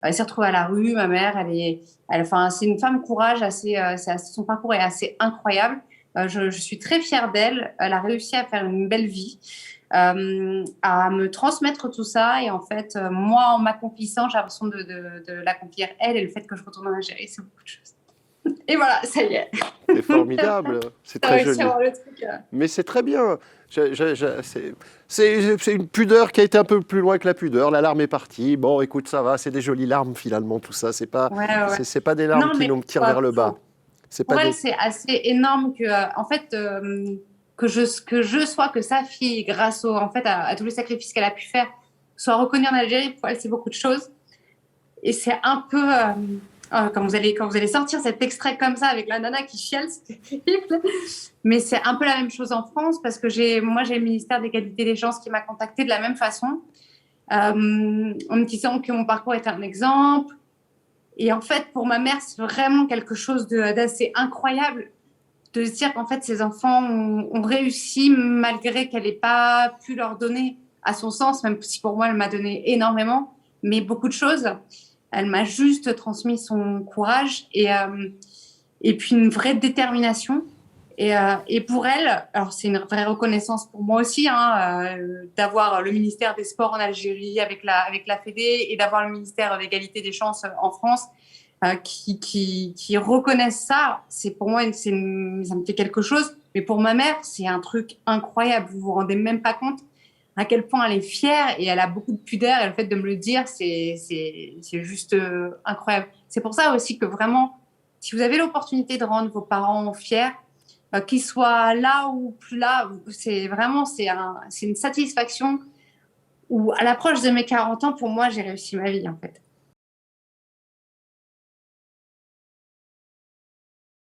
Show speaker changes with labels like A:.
A: Elle s'est retrouvée à la rue, ma mère, enfin, c'est une femme courage, son parcours est assez incroyable. Je suis très fière d'elle. Elle a réussi à faire une belle vie, à me transmettre tout ça. Et en fait, moi, en m'accomplissant, j'ai l'impression de l'accomplir elle. Et le fait que je retourne en Algérie, c'est beaucoup de choses. Et voilà, ça y est.
B: C'est formidable, c'est
A: T'as
B: très
A: réussi à
B: joli.
A: avoir le truc.
B: Mais c'est très bien. C'est une pudeur qui a été un peu plus loin que la pudeur. La larme est partie. Bon, écoute, ça va. C'est des jolies larmes finalement, tout ça.
A: Ouais, ouais, ouais.
B: C'est pas des larmes
A: Non,
B: qui
A: mais
B: nous tirent vers le bas. C'est pas
A: pour elle,
B: des.
A: c'est assez énorme en fait, que je sois, que sa fille, grâce à tous les sacrifices qu'elle a pu faire, soit reconnue en Algérie. Pour elle, c'est beaucoup de choses. Et c'est un peu, quand vous allez sortir cet extrait comme ça avec la nana qui chiale, c'est terrible. Mais c'est un peu la même chose en France parce que moi, j'ai le ministère des Qualités des Chances qui m'a contactée de la même façon, en me disant que mon parcours était un exemple. Et en fait, pour ma mère, c'est vraiment quelque chose d'assez incroyable de se dire qu'en fait, ses enfants ont réussi malgré qu'elle n'ait pas pu leur donner, à son sens, même si pour moi, elle m'a donné énormément, mais beaucoup de choses. Elle m'a juste transmis son courage et puis une vraie détermination. Et pour elle, alors c'est une vraie reconnaissance pour moi aussi, hein, d'avoir le ministère des Sports en Algérie avec la Fédé et d'avoir le ministère de l'égalité des chances en France qui reconnaissent ça. C'est pour moi, ça me fait quelque chose. Mais pour ma mère, c'est un truc incroyable. Vous vous rendez même pas compte à quel point elle est fière et elle a beaucoup de pudeur. Et le fait de me le dire, c'est juste incroyable. C'est pour ça aussi que vraiment, si vous avez l'opportunité de rendre vos parents fiers, qu'ils soient là ou plus là, c'est vraiment, c'est une satisfaction où à l'approche de mes 40 ans, pour moi, j'ai réussi ma vie, en fait.